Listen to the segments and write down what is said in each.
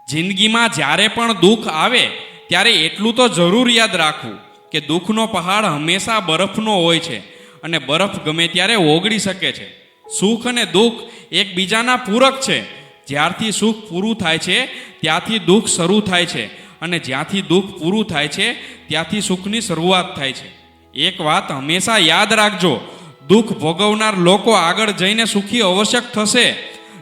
જિંદગીમાં જ્યારે પણ દુઃખ આવે ત્યારે એટલું તો જરૂર યાદ રાખવું કે દુઃખનો પહાડ હંમેશા બરફનો હોય છે અને બરફ ગમે ત્યારે ઓગળી શકે છે. સુખ અને દુઃખ એકબીજાના પૂરક છે. જ્યારથી સુખ પૂરું થાય છે ત્યાંથી દુઃખ શરૂ થાય છે અને જ્યાંથી દુઃખ પૂરું થાય છે ત્યાંથી સુખની શરૂઆત થાય છે. એક વાત હંમેશા યાદ રાખજો, દુઃખ ભોગવનાર લોકો આગળ જઈને સુખી અવશ્યક થશે,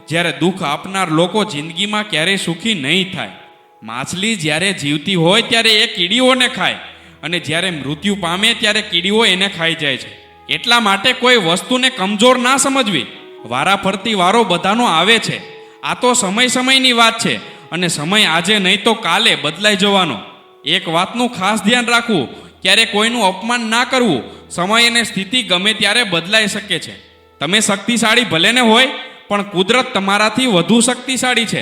જ્યારે દુઃખ આપનાર લોકો જિંદગીમાં ક્યારેય સુખી નહીં થાય. માછલી જ્યારે જીવતી હોય ત્યારે એ કીડીઓને ખાય અને જ્યારે મૃત્યુ પામે ત્યારે કીડીઓ એને ખાઈ જાય છે. એટલા માટે કોઈ વસ્તુને કમજોર ના સમજવી. વારા ફરતી વારો બધાનો આવે છે. આ તો સમયની વાત છે અને સમય આજે નહીં તો કાલે બદલાઈ જવાનો. એક વાતનું ખાસ ધ્યાન રાખવું, ક્યારે કોઈનું અપમાન ના કરવું. સમય અને સ્થિતિ ગમે ત્યારે બદલાઈ શકે છે. તમે શક્તિશાળી ભલે ને હોય, પણ કુદરત તમારાથી વધુ શક્તિશાળી છે.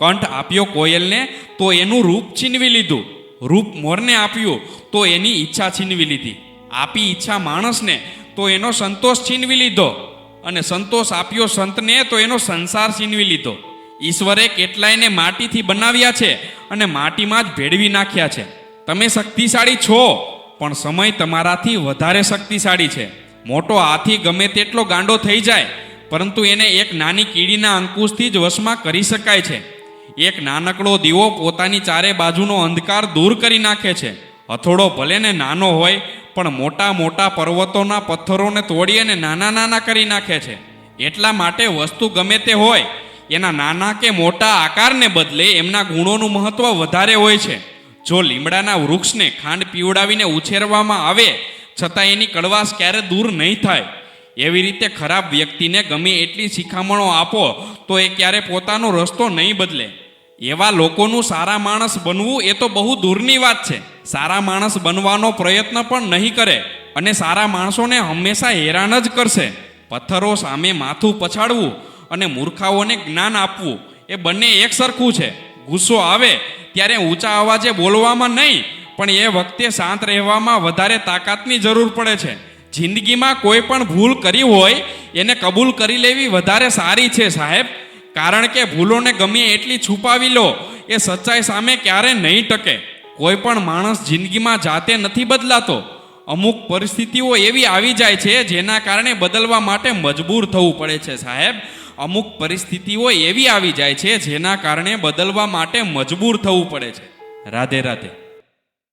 કંઠ આપ્યો કોયલને તો એનું રૂપ છીનવી લીધું, રૂપ મોરને આપ્યું તો એની ઈચ્છા છીનવી લીધી, આપી ઈચ્છા માણસને તો એનો સંતોષ છીનવી લીધો, અને સંતોષ આપ્યો સંતને તો એનો સંસાર છીનવી લીધો. ઈશ્વરે કેટલાયને માટીથી બનાવ્યા છે અને માટીમાં જ ભેળવી નાખ્યા છે. તમે શક્તિશાળી છો, પણ સમય તમારાથી વધારે શક્તિશાળી છે. મોટો હાથી ગમે તેટલો ગાંડો થઈ જાય, પરંતુ એને એક નાની કીડીના અંકુશથી જ વશમાં કરી શકાય છે. એક નાનકડો દીવો પોતાની ચારે બાજુનો અંધકાર દૂર કરી નાખે છે. હથોડો ભલે ને નાનો હોય, પણ મોટા મોટા પર્વતોના પથ્થરોને તોડી અને નાના કરી નાખે છે. એટલા માટે વસ્તુ ગમે તે હોય, એના નાના કે મોટા આકારને બદલે એમના ગુણોનું મહત્વ વધારે હોય છે. જો લીમડાના વૃક્ષને ખાંડ પીવડાવીને ઉછેરવામાં આવે છતાં એની કડવાશ ક્યારે દૂર નહીં થાય, એવી રીતે ખરાબ વ્યક્તિને ગમે એટલી શિખામણો આપો તો એ ક્યારે પોતાનો રસ્તો નહીં બદલે. એવા લોકોનું સારા માણસ બનવું એ તો બહુ દૂરની વાત છે. સારા માણસ બનવાનો પ્રયત્ન પણ નહીં કરે અને સારા માણસોને હંમેશા હેરાન જ કરશે. પથ્થરો સામે માથું પછાડવું અને મૂર્ખાઓને જ્ઞાન આપવું એ બંને એક સરખું છે. ગુસ્સો આવે ત્યારે ઊંચા અવાજે બોલવામાં નહીં, પણ એ વખતે શાંત રહેવામાં વધારે તાકાતની જરૂર પડે છે. જિંદગીમાં કોઈ પણ ભૂલ કરી હોય એને કબૂલ કરી લેવી વધારે સારી છે સાહેબ, કારણ કે ભૂલોને ગમે એટલી છુપાવી લો એ સચ્ચાઈ સામે ક્યારે નહીં ટકે. કોઈ પણ માણસ જિંદગીમાં જાતે નથી બદલાતો. અમુક પરિસ્થિતિઓ એવી આવી જાય છે જેના કારણે બદલવા માટે મજબૂર થવું પડે છે સાહેબ. અમુક પરિસ્થિતિઓ એવી આવી જાય છે જેના કારણે બદલવા માટે મજબૂર થવું પડે છે. રાધે રાધે.